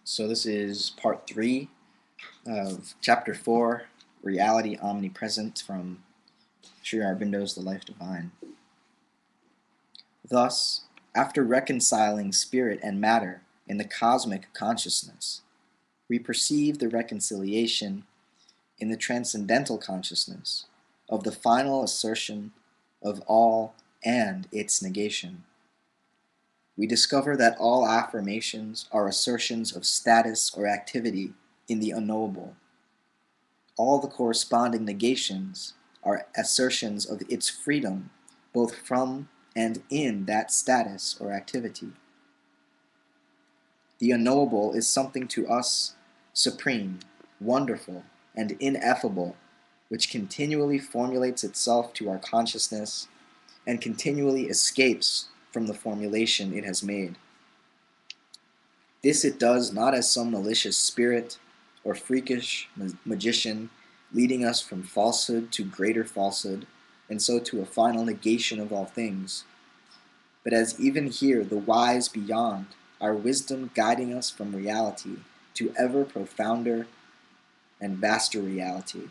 So this is part 3 of chapter 4, Reality Omnipresent, from Sri Aurobindo's The Life Divine. Thus, after reconciling spirit and matter in the cosmic consciousness, we perceive the reconciliation in the transcendental consciousness of the final assertion of all and its negation. We discover that all affirmations are assertions of status or activity in the unknowable. All the corresponding negations are assertions of its freedom, both from and in that status or activity. The unknowable is something to us supreme, wonderful, and ineffable, which continually formulates itself to our consciousness and continually escapes from the formulation it has made. This it does not as some malicious spirit or freakish magician leading us from falsehood to greater falsehood, and so to a final negation of all things, but as even here the wise beyond, our wisdom guiding us from reality to ever profounder and vaster reality,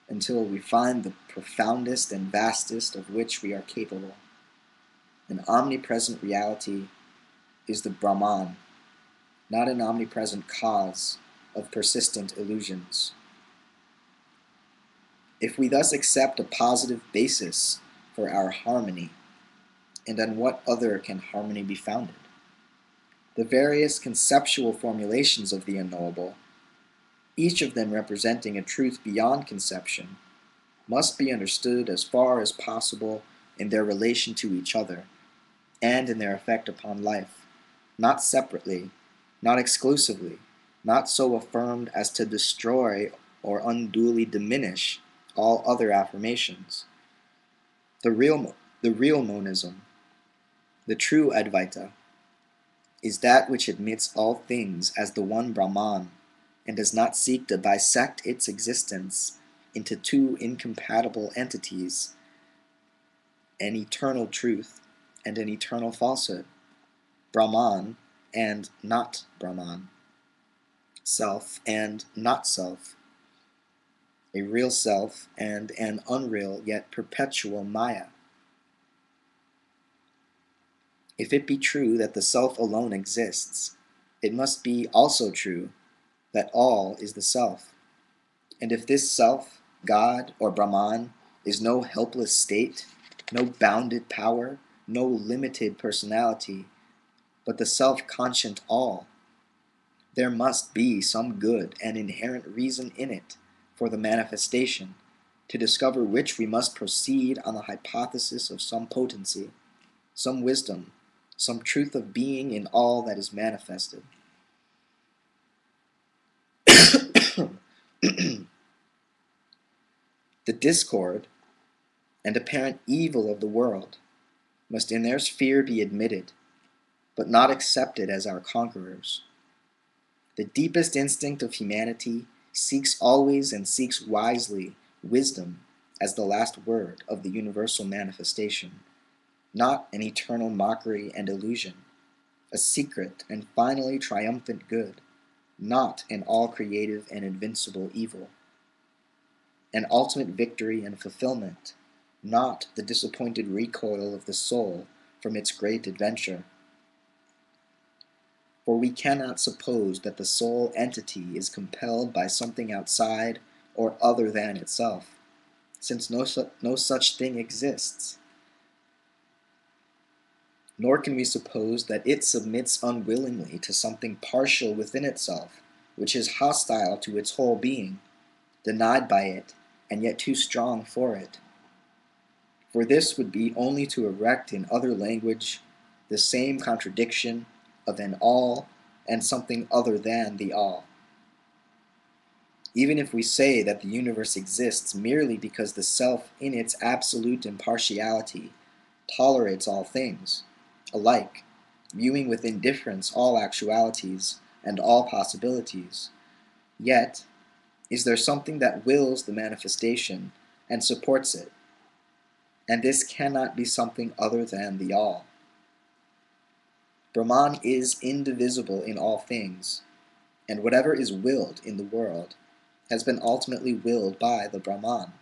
until we find the profoundest and vastest of which we are capable. An omnipresent reality is the Brahman, not an omnipresent cause of persistent illusions. If we thus accept a positive basis for our harmony, and on what other can harmony be founded? The various conceptual formulations of the unknowable, each of them representing a truth beyond conception, must be understood as far as possible in their relation to each other, and in their effect upon life, not separately, not exclusively, not so affirmed as to destroy or unduly diminish all other affirmations. The real monism, the true Advaita, is that which admits all things as the one Brahman, and does not seek to dissect its existence into two incompatible entities, an eternal truth and an eternal falsehood, Brahman and not Brahman, self and not self, a real self and an unreal yet perpetual Maya. If it be true that the self alone exists, it must be also true that all is the self. And if this self, God or Brahman, is no helpless state, no bounded power, no limited personality, but the self-conscient all, there must be some good and inherent reason in it for the manifestation, to discover which we must proceed on the hypothesis of some potency, some wisdom, some truth of being in all that is manifested. The discord and apparent evil of the world must in their sphere be admitted, but not accepted as our conquerors. The deepest instinct of humanity seeks always and seeks wisely wisdom as the last word of the universal manifestation, not an eternal mockery and illusion, a secret and finally triumphant good, not an all-creative and invincible evil, an ultimate victory and fulfillment, not the disappointed recoil of the soul from its great adventure. For we cannot suppose that the soul entity is compelled by something outside or other than itself, since no such thing exists. Nor can we suppose that it submits unwillingly to something partial within itself, which is hostile to its whole being, denied by it, and yet too strong for it. For this would be only to erect in other language the same contradiction of an all and something other than the all. Even if we say that the universe exists merely because the self in its absolute impartiality tolerates all things, alike, viewing with indifference all actualities and all possibilities, yet is there something that wills the manifestation and supports it, and this cannot be something other than the all. Brahman is indivisible in all things, and whatever is willed in the world has been ultimately willed by the Brahman.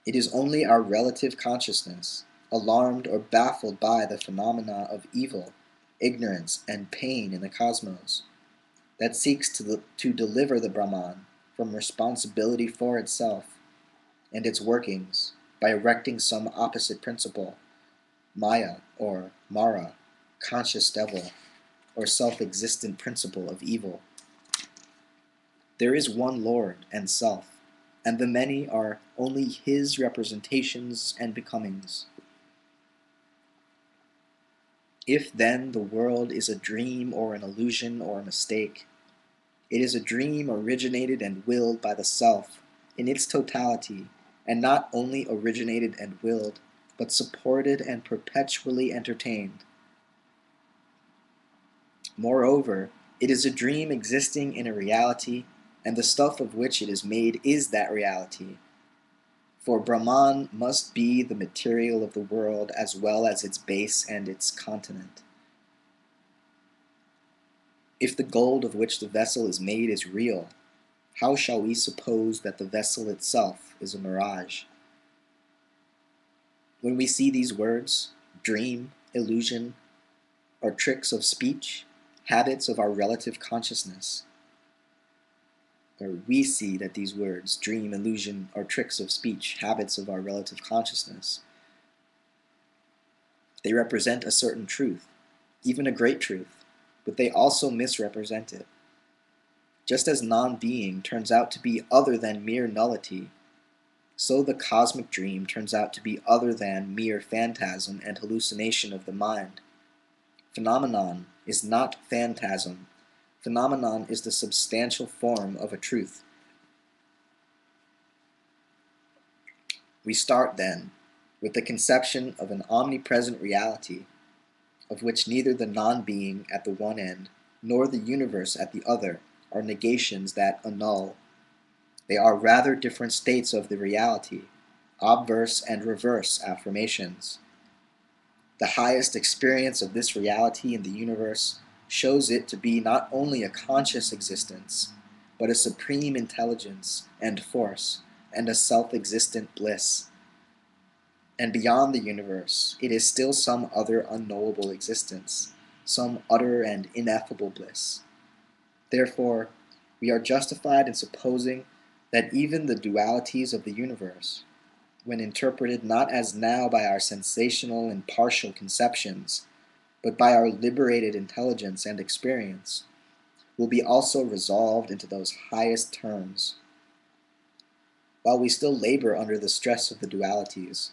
It is only our relative consciousness, alarmed or baffled by the phenomena of evil, ignorance, and pain in the cosmos, that seeks to deliver the Brahman from responsibility for itself and its workings by erecting some opposite principle, Maya or Mara, conscious devil, or self-existent principle of evil. There is one Lord and Self, and the many are only His representations and becomings. If then the world is a dream or an illusion or a mistake, it is a dream originated and willed by the Self in its totality, and not only originated and willed, but supported and perpetually entertained. Moreover, it is a dream existing in a reality, and the stuff of which it is made is that reality. For Brahman must be the material of the world as well as its base and its continent. If the gold of which the vessel is made is real, how shall we suppose that the vessel itself is a mirage? When we see these words, dream, illusion, or tricks of speech, habits of our relative consciousness, or we see that these words, dream, illusion, or tricks of speech, habits of our relative consciousness, they represent a certain truth, even a great truth, but they also misrepresent it. Just as non-being turns out to be other than mere nullity, so the cosmic dream turns out to be other than mere phantasm and hallucination of the mind. Phenomenon is not phantasm. Phenomenon is the substantial form of a truth. We start, then, with the conception of an omnipresent reality, of which neither the non-being at the one end nor the universe at the other are negations that annul. They are rather different states of the reality, obverse and reverse affirmations. The highest experience of this reality in the universe shows it to be not only a conscious existence, but a supreme intelligence and force, and a self-existent bliss. And beyond the universe, it is still some other unknowable existence, some utter and ineffable bliss. Therefore, we are justified in supposing that even the dualities of the universe, when interpreted not as now by our sensational and partial conceptions, but by our liberated intelligence and experience, will be also resolved into those highest terms. While we still labor under the stress of the dualities,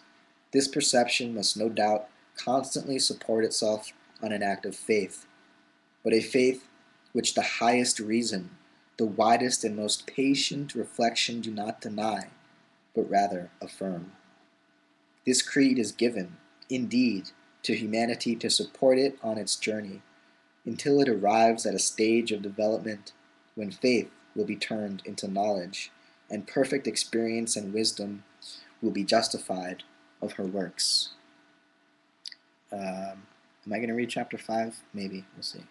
this perception must no doubt constantly support itself on an act of faith, but a faith which the highest reason, the widest and most patient reflection do not deny, but rather affirm. This creed is given, indeed, to humanity to support it on its journey, until it arrives at a stage of development when faith will be turned into knowledge, and perfect experience and wisdom will be justified of her works. Am I going to read chapter 5? Maybe. We'll see.